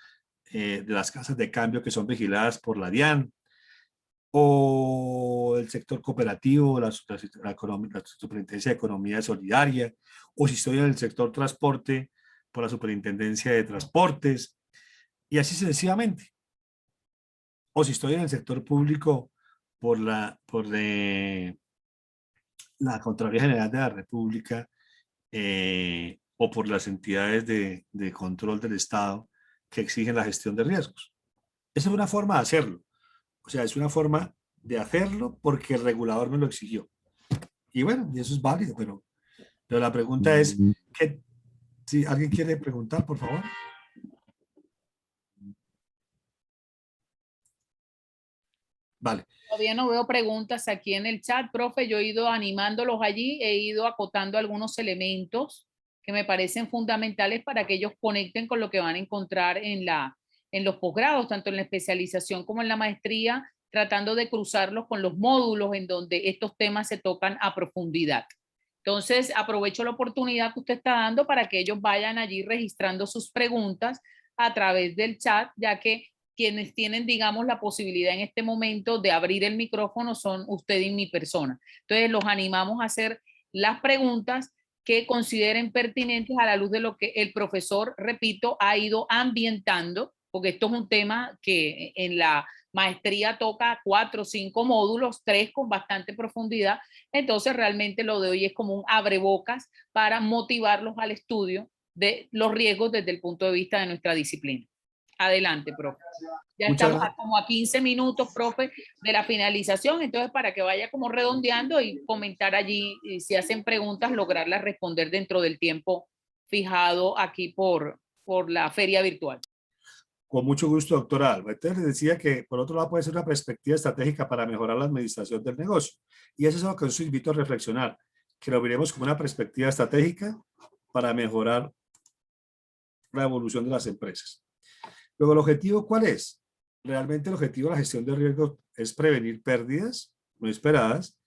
de las casas de cambio que son vigiladas por la DIAN, o el sector cooperativo, la Superintendencia de Economía Solidaria, o si estoy en el sector transporte, por la Superintendencia de Transportes, y así sucesivamente. O si estoy en el sector público, por la Contraloría General de la República, o por las entidades de control del Estado que exigen la gestión de riesgos. Esa es una forma de hacerlo. O sea, es una forma de hacerlo porque el regulador me lo exigió. Y bueno, y eso es válido, pero la pregunta es, si alguien quiere preguntar, por favor. Vale. Todavía no veo preguntas aquí en el chat, profe. Yo he ido animándolos allí, he ido acotando algunos elementos que me parecen fundamentales para que ellos conecten con lo que van a encontrar en los posgrados, tanto en la especialización como en la maestría, tratando de cruzarlos con los módulos en donde estos temas se tocan a profundidad. Entonces, aprovecho la oportunidad que usted está dando para que ellos vayan allí registrando sus preguntas a través del chat, ya que quienes tienen, digamos, la posibilidad en este momento de abrir el micrófono son usted y mi persona. Entonces, los animamos a hacer las preguntas que consideren pertinentes a la luz de lo que el profesor, repito, ha ido ambientando, porque esto es un tema que en la maestría toca 4 o 5 módulos, 3 con bastante profundidad. Entonces, realmente lo de hoy es como un abrebocas para motivarlos al estudio de los riesgos desde el punto de vista de nuestra disciplina. Adelante, profe. Ya estamos como a 15 minutos, profe, de la finalización, entonces para que vaya como redondeando y comentar allí, y si hacen preguntas, lograrlas responder dentro del tiempo fijado aquí por la feria virtual. Con mucho gusto, doctora Alba. Entonces les decía que, por otro lado, puede ser una perspectiva estratégica para mejorar la administración del negocio. Y eso es lo que os invito a reflexionar, que lo veremos como una perspectiva estratégica para mejorar la evolución de las empresas. Luego, ¿el objetivo cuál es? Realmente el objetivo de la gestión de riesgos es prevenir pérdidas no esperadas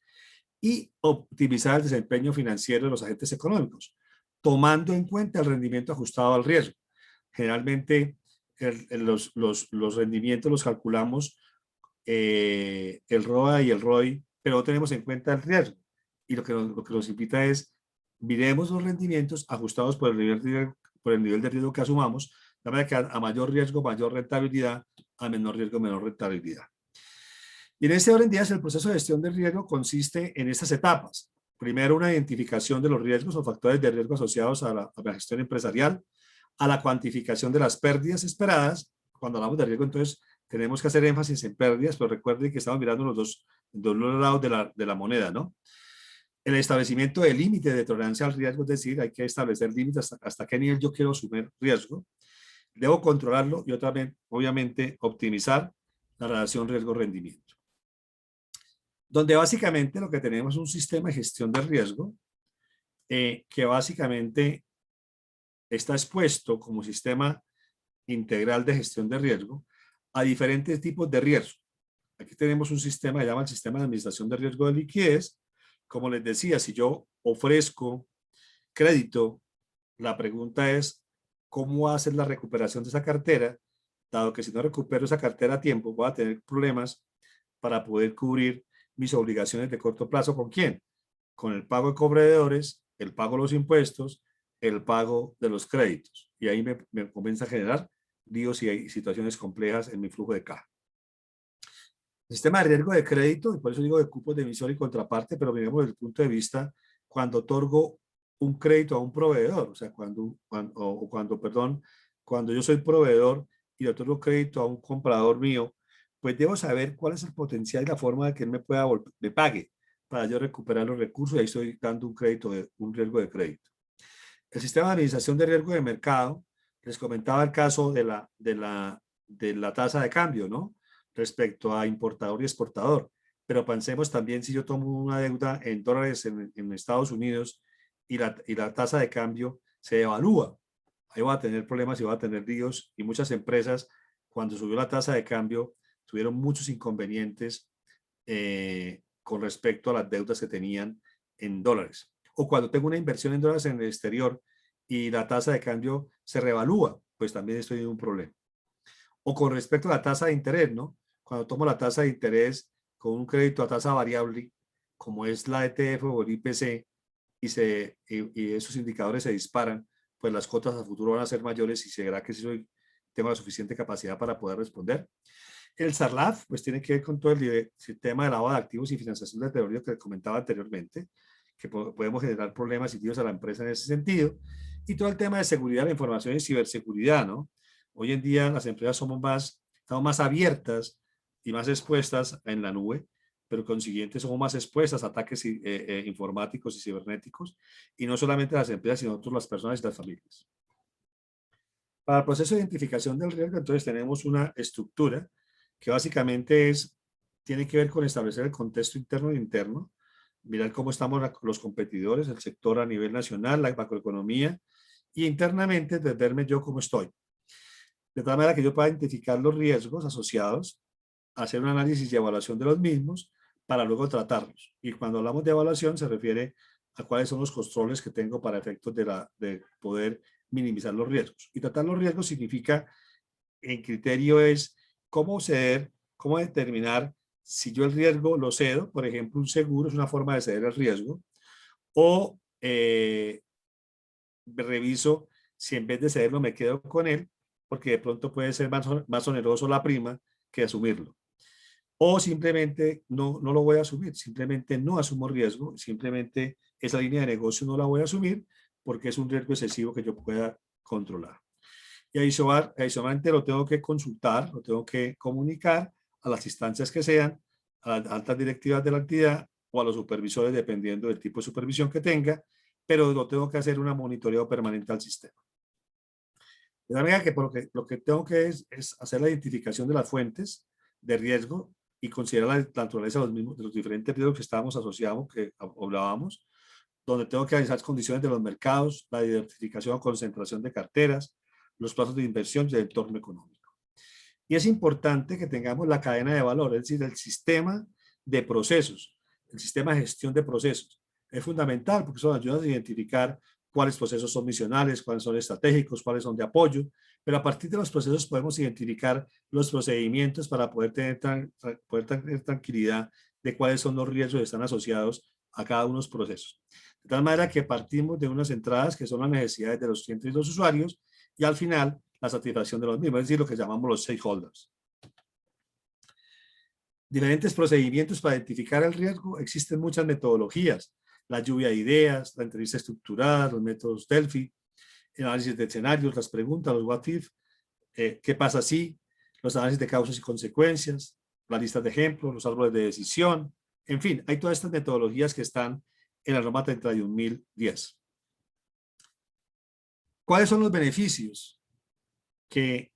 y optimizar el desempeño financiero de los agentes económicos, tomando en cuenta el rendimiento ajustado al riesgo. Generalmente, los rendimientos los calculamos el ROA y el ROI, pero no tenemos en cuenta el riesgo. Y lo que nos invita es, miremos los rendimientos ajustados por el nivel de riesgo que asumamos, de manera que a mayor riesgo, mayor rentabilidad, a menor riesgo, menor rentabilidad. Y en este orden de ideas, el proceso de gestión del riesgo consiste en estas etapas. Primero, una identificación de los riesgos o factores de riesgo asociados a la gestión empresarial, a la cuantificación de las pérdidas esperadas. Cuando hablamos de riesgo, entonces, tenemos que hacer énfasis en pérdidas, pero recuerden que estamos mirando los dos lados de la moneda, ¿no? El establecimiento de límite de tolerancia al riesgo, es decir, hay que establecer límites hasta qué nivel yo quiero asumir riesgo. Debo controlarlo y otra vez, obviamente, optimizar la relación riesgo-rendimiento. Donde básicamente lo que tenemos es un sistema de gestión de riesgo que básicamente está expuesto como sistema integral de gestión de riesgo a diferentes tipos de riesgo. Aquí tenemos un sistema que se llama el sistema de administración de riesgo de liquidez. Como les decía, si yo ofrezco crédito, la pregunta es, ¿cómo hacer la recuperación de esa cartera? Dado que si no recupero esa cartera a tiempo, voy a tener problemas para poder cubrir mis obligaciones de corto plazo. ¿Con quién? Con el pago de cobradores, el pago de los impuestos, el pago de los créditos. Y ahí me comienza a generar líos y hay situaciones complejas en mi flujo de caja. El sistema de riesgo de crédito, y por eso digo de cupos de emisor y contraparte, pero miremos desde el punto de vista cuando otorgo un crédito a un proveedor, o sea, cuando yo soy proveedor y le otorgo crédito a un comprador mío, pues debo saber cuál es el potencial y la forma de que él me pague para yo recuperar los recursos, y ahí estoy dando un crédito, un riesgo de crédito. El sistema de administración de riesgo de mercado, les comentaba el caso de la tasa de cambio, ¿no? Respecto a importador y exportador. Pero pensemos también si yo tomo una deuda en dólares en Estados Unidos y la tasa de cambio se devalúa. Ahí va a tener problemas y va a tener líos, y muchas empresas, cuando subió la tasa de cambio, tuvieron muchos inconvenientes con respecto a las deudas que tenían en dólares. O cuando tengo una inversión en dólares en el exterior y la tasa de cambio se revalúa, pues también estoy en un problema. O con respecto a la tasa de interés, ¿no? Cuando tomo la tasa de interés con un crédito a tasa variable, como es la ETF o el IPC, y esos indicadores se disparan, pues las cuotas a futuro van a ser mayores, y será que si tengo la suficiente capacidad para poder responder. El SARLAF, pues tiene que ver con todo el sistema de lavado de activos y financiación de terrorismo que comentaba anteriormente, que podemos generar problemas y líos a la empresa en ese sentido. Y todo el tema de seguridad de la información y ciberseguridad, ¿no? Hoy en día las empresas estamos más abiertas y más expuestas en la nube, pero consiguiente somos más expuestas a ataques informáticos y cibernéticos, y no solamente las empresas, sino las personas y las familias. Para el proceso de identificación del riesgo, entonces tenemos una estructura que básicamente tiene que ver con establecer el contexto interno e interno, mirar cómo estamos los competidores, el sector a nivel nacional, la macroeconomía, y internamente de verme yo cómo estoy. De tal manera que yo pueda identificar los riesgos asociados, hacer un análisis y evaluación de los mismos para luego tratarlos. Y cuando hablamos de evaluación se refiere a cuáles son los controles que tengo para efectos de poder minimizar los riesgos. Y tratar los riesgos significa, en criterio es cómo ceder, cómo determinar si yo el riesgo lo cedo. Por ejemplo, un seguro es una forma de ceder el riesgo, o reviso si en vez de cederlo me quedo con él, porque de pronto puede ser más oneroso la prima que asumirlo. O simplemente no lo voy a asumir, simplemente no asumo riesgo, simplemente esa línea de negocio no la voy a asumir porque es un riesgo excesivo que yo pueda controlar. Y adicionalmente lo tengo que consultar, lo tengo que comunicar a las instancias que sean, a las altas directivas de la entidad o a los supervisores, dependiendo del tipo de supervisión que tenga, pero lo tengo que hacer una monitoreo permanente al sistema. De manera que lo que tengo que es hacer la identificación de las fuentes de riesgo y considerar la naturaleza de los diferentes riesgos que estábamos asociados, que hablábamos, donde tengo que analizar las condiciones de los mercados, la diversificación o concentración de carteras, los plazos de inversión y el entorno económico. Y es importante que tengamos la cadena de valor, es decir, el sistema de procesos, el sistema de gestión de procesos. Es fundamental porque eso nos ayuda a identificar cuáles procesos son misionales, cuáles son estratégicos, cuáles son de apoyo, pero a partir de los procesos podemos identificar los procedimientos para poder tener tranquilidad de cuáles son los riesgos que están asociados a cada uno de los procesos. De tal manera que partimos de unas entradas que son las necesidades de los clientes y los usuarios, y al final la satisfacción de los mismos, es decir, lo que llamamos los stakeholders. Diferentes procedimientos para identificar el riesgo. Existen muchas metodologías: la lluvia de ideas, la entrevista estructurada, los métodos Delphi, el análisis de escenarios, las preguntas, los what if, qué pasa si, los análisis de causas y consecuencias, las listas de ejemplos, los árboles de decisión. En fin, hay todas estas metodologías que están en la norma 31.010. ¿Cuáles son los beneficios que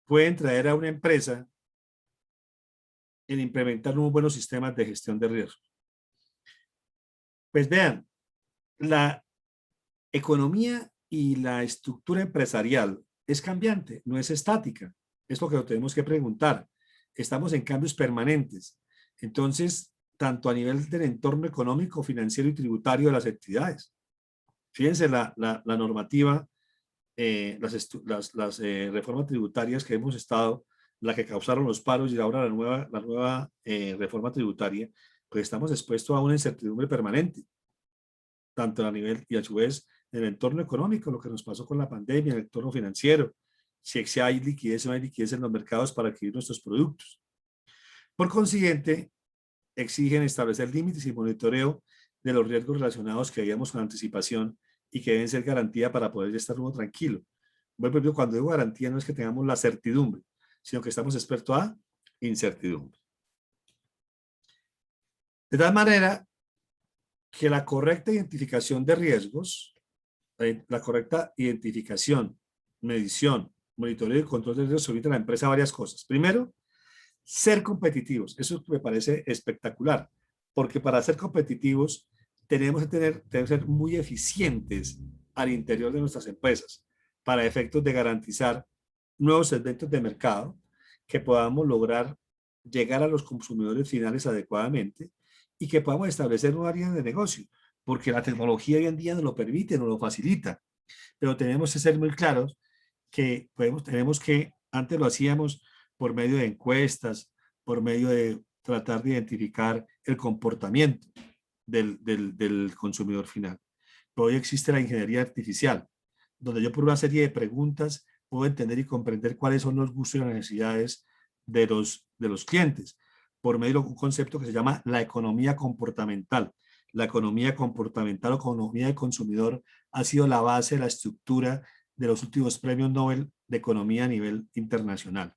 pueden traer a una empresa en implementar unos buenos sistemas de gestión de riesgo? Pues vean, la economía y la estructura empresarial es cambiante, no es estática. Es lo que nos tenemos que preguntar. Estamos en cambios permanentes. Entonces, tanto a nivel del entorno económico, financiero y tributario de las entidades. Fíjense la normativa, las reformas tributarias que hemos estado, la que causaron los paros y ahora la nueva reforma tributaria, pues estamos expuestos a una incertidumbre permanente, tanto a nivel y a su vez en el entorno económico, lo que nos pasó con la pandemia, en el entorno financiero, si hay liquidez o no hay liquidez en los mercados para adquirir nuestros productos. Por consiguiente, exigen establecer límites y monitoreo de los riesgos relacionados que veíamos con anticipación y que deben ser garantía para poder estar uno tranquilo. Bueno, cuando digo garantía no es que tengamos la certidumbre, sino que estamos expertos a incertidumbre. De tal manera que la correcta identificación de riesgos, la correcta identificación, medición, monitoreo y control de riesgos permite a la empresa varias cosas. Primero, ser competitivos. Eso me parece espectacular, porque para ser competitivos tenemos que ser muy eficientes al interior de nuestras empresas para efectos de garantizar nuevos segmentos de mercado, que podamos lograr llegar a los consumidores finales adecuadamente y que podamos establecer una área de negocio, porque la tecnología hoy en día nos lo permite, nos lo facilita, pero tenemos que ser muy claros que tenemos que, antes lo hacíamos por medio de encuestas, por medio de tratar de identificar el comportamiento del consumidor final. Pero hoy existe la ingeniería artificial, donde yo por una serie de preguntas puedo entender y comprender cuáles son los gustos y las necesidades de los clientes, por medio de un concepto que se llama la economía comportamental. La economía comportamental o economía del consumidor ha sido la base, la estructura de los últimos premios Nobel de economía a nivel internacional.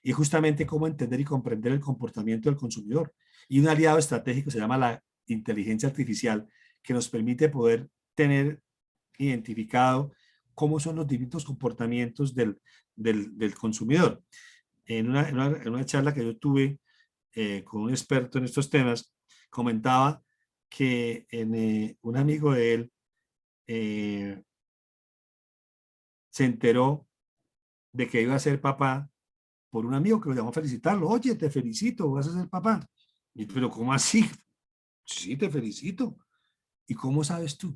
Y justamente cómo entender y comprender el comportamiento del consumidor. Y un aliado estratégico se llama la inteligencia artificial, que nos permite poder tener identificado cómo son los distintos comportamientos del consumidor. En una charla que yo tuve con un experto en estos temas, comentaba que un amigo de él se enteró de que iba a ser papá por un amigo que lo llamó a felicitarlo. Oye, te felicito, vas a ser papá. Y, pero ¿cómo así? Sí, te felicito. ¿Y cómo sabes tú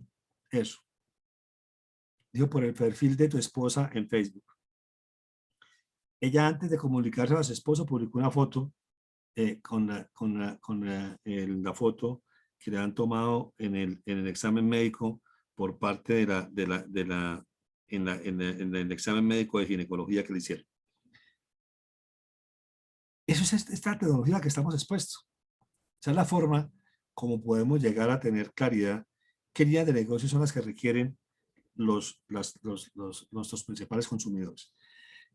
eso? Dijo, por el perfil de tu esposa en Facebook. Ella, antes de comunicarse a su esposo, publicó una foto con la foto que le han tomado en el examen médico por parte en el examen médico de ginecología que le hicieron. Eso es esta tecnología que estamos expuestos. Esa es la forma como podemos llegar a tener claridad qué líneas de negocio son las que requieren nuestros principales consumidores.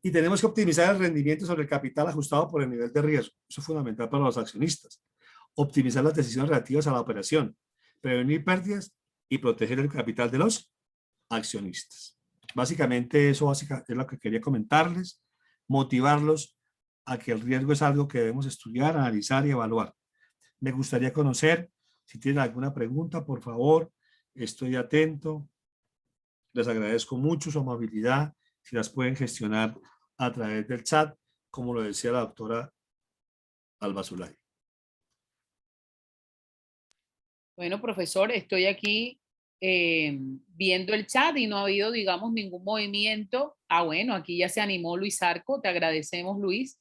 Y tenemos que optimizar el rendimiento sobre el capital ajustado por el nivel de riesgo. Eso es fundamental para los accionistas. Optimizar las decisiones relativas a la operación, prevenir pérdidas y proteger el capital de los accionistas. Básicamente eso es lo que quería comentarles, motivarlos a que el riesgo es algo que debemos estudiar, analizar y evaluar. Me gustaría conocer, si tienen alguna pregunta, por favor, estoy atento. Les agradezco mucho su amabilidad, si las pueden gestionar a través del chat, como lo decía la doctora Alba Zulay. Bueno, profesor, estoy aquí viendo el chat y no ha habido, digamos, ningún movimiento. Ah, bueno, aquí ya se animó Luis Arco. Te agradecemos, Luis.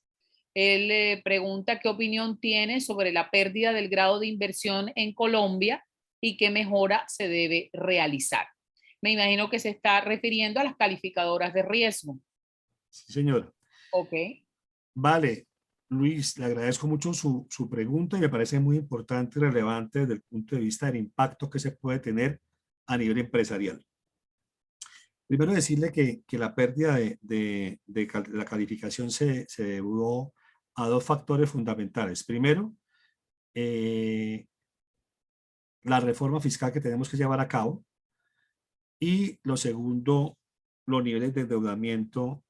Él pregunta qué opinión tiene sobre la pérdida del grado de inversión en Colombia y qué mejora se debe realizar. Me imagino que se está refiriendo a las calificadoras de riesgo. Sí, señor. Ok. Vale, Luis, le agradezco mucho su pregunta y me parece muy importante y relevante desde el punto de vista del impacto que se puede tener a nivel empresarial. Primero decirle que la pérdida de la calificación se debió a dos factores fundamentales. Primero, la reforma fiscal que tenemos que llevar a cabo. Y lo segundo, los niveles de endeudamiento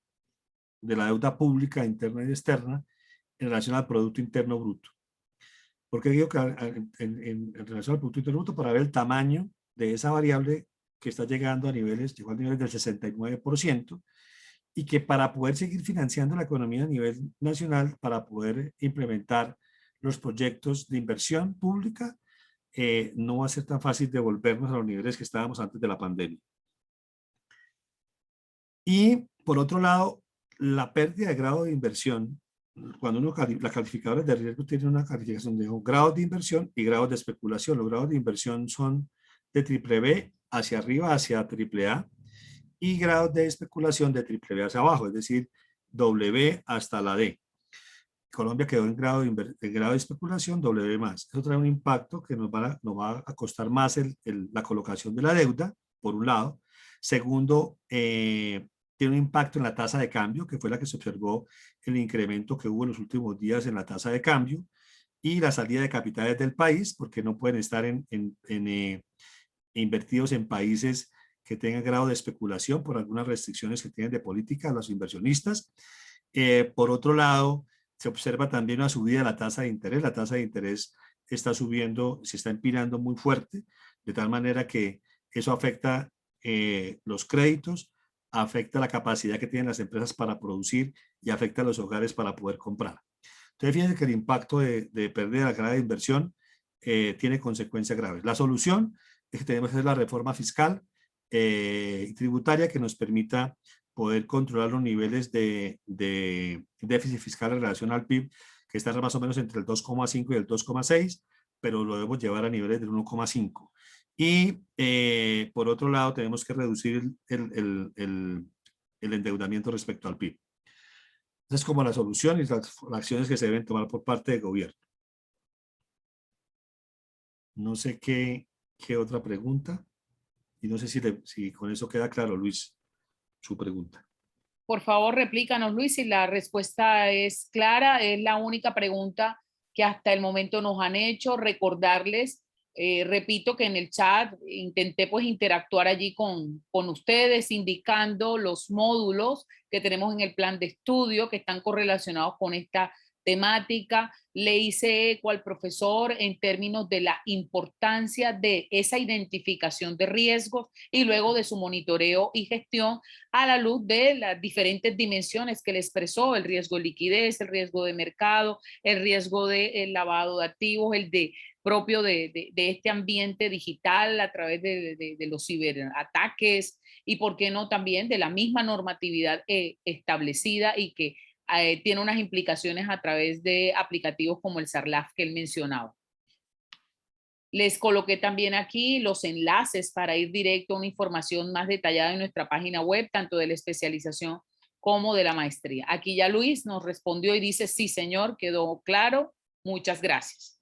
de la deuda pública interna y externa en relación al Producto Interno Bruto. ¿Por qué digo que en relación al Producto Interno Bruto? Para ver el tamaño de esa variable que está llegando a niveles, llegó a niveles del 69%, y que para poder seguir financiando la economía a nivel nacional, para poder implementar los proyectos de inversión pública, no va a ser tan fácil devolvernos a los niveles que estábamos antes de la pandemia. Y por otro lado, la pérdida de grado de inversión, cuando las calificadoras de riesgo tienen una calificación de grados de inversión y grados de especulación. Los grados de inversión son de triple B hacia arriba, hacia triple A, y grados de especulación de triple B hacia abajo, es decir, W hasta la D. Colombia quedó en grado de especulación W más. Eso trae un impacto que nos va a costar más la colocación de la deuda, por un lado. Segundo, tiene un impacto en la tasa de cambio, que fue la que se observó el incremento que hubo en los últimos días en la tasa de cambio, y la salida de capitales del país, porque no pueden estar invertidos en países que tengan grado de especulación por algunas restricciones que tienen de política a los inversionistas. Por otro lado, se observa también una subida de la tasa de interés. La tasa de interés está subiendo, se está empinando muy fuerte, de tal manera que eso afecta los créditos, afecta la capacidad que tienen las empresas para producir y afecta a los hogares para poder comprar. Entonces, fíjense que el impacto de pérdida de la carga de inversión tiene consecuencias graves. La solución es que tenemos que hacer la reforma fiscal y tributaria que nos permita poder controlar los niveles de déficit fiscal en relación al PIB, que están más o menos entre el 2,5 y el 2,6, pero lo debemos llevar a niveles del 1,5. Y por otro lado, tenemos que reducir el endeudamiento respecto al PIB. Esa es como la solución y las acciones que se deben tomar por parte del gobierno. No sé qué otra pregunta. Y no sé si con eso queda claro, Luis, su pregunta. Por favor, replícanos, Luis, si la respuesta es clara. Es la única pregunta que hasta el momento nos han hecho. Recordarles, repito que en el chat intenté pues interactuar allí con ustedes, indicando los módulos que tenemos en el plan de estudio que están correlacionados con esta temática, le hice eco al profesor en términos de la importancia de esa identificación de riesgos y luego de su monitoreo y gestión a la luz de las diferentes dimensiones que le expresó: el riesgo de liquidez, el riesgo de mercado, el riesgo de lavado de activos, el de propio de este ambiente digital a través de los ciberataques y, por qué no, también de la misma normatividad establecida y que tiene unas implicaciones a través de aplicativos como el SARLAF que él mencionaba. Les coloqué también aquí los enlaces para ir directo a una información más detallada en nuestra página web, tanto de la especialización como de la maestría. Aquí ya Luis nos respondió y dice: sí, señor, quedó claro. Muchas gracias.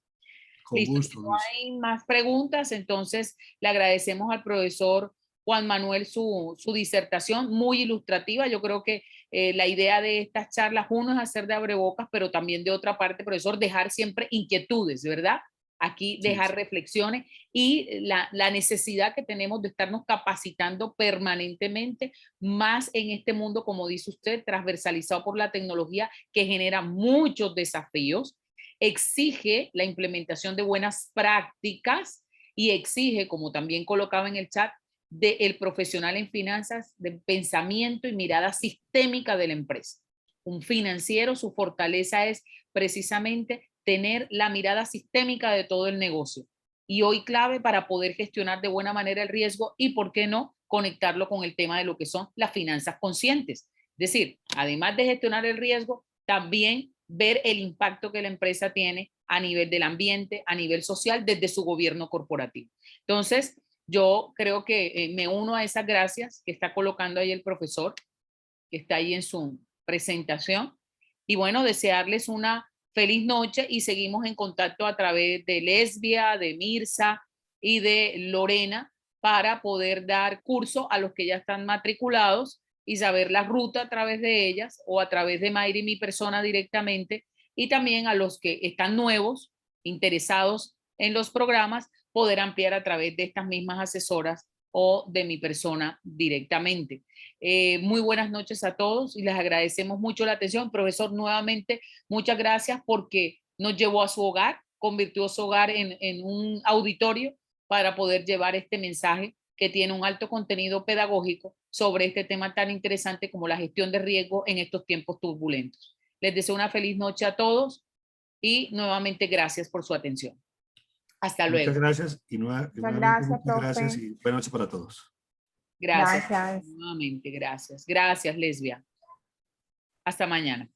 Con Listo, gusto, si no Luis. hay más preguntas, entonces le agradecemos al profesor Juan Manuel su disertación muy ilustrativa. Yo creo que la idea de estas charlas, uno es hacer de abrebocas, pero también de otra parte, profesor, dejar siempre inquietudes, ¿verdad? Aquí dejar reflexiones y la necesidad que tenemos de estarnos capacitando permanentemente, más en este mundo, como dice usted, transversalizado por la tecnología, que genera muchos desafíos, exige la implementación de buenas prácticas y exige, como también colocaba en el chat, del profesional en finanzas, de pensamiento y mirada sistémica de la empresa. Un financiero, su fortaleza es precisamente tener la mirada sistémica de todo el negocio. Y hoy clave para poder gestionar de buena manera el riesgo y, ¿por qué no?, conectarlo con el tema de lo que son las finanzas conscientes. Es decir, además de gestionar el riesgo, también ver el impacto que la empresa tiene a nivel del ambiente, a nivel social, desde su gobierno corporativo. Entonces, yo creo que me uno a esas gracias que está colocando ahí el profesor, que está ahí en su presentación. Y bueno, desearles una feliz noche y seguimos en contacto a través de Lesbia, de Mirza y de Lorena para poder dar curso a los que ya están matriculados y saber la ruta a través de ellas o a través de Mayra y mi persona directamente, y también a los que están nuevos, interesados en los programas, poder ampliar a través de estas mismas asesoras o de mi persona directamente. Muy buenas noches a todos y les agradecemos mucho la atención. Profesor, nuevamente, muchas gracias porque nos llevó a su hogar, convirtió su hogar en un auditorio para poder llevar este mensaje que tiene un alto contenido pedagógico sobre este tema tan interesante como la gestión de riesgo en estos tiempos turbulentos. Les deseo una feliz noche a todos y nuevamente gracias por su atención. Hasta luego. Muchas gracias y Muchas nuevamente gracias, muchas gracias profe. y buenas noches para todos. Gracias. Gracias. Nuevamente, gracias. Gracias, Lesbia. Hasta mañana.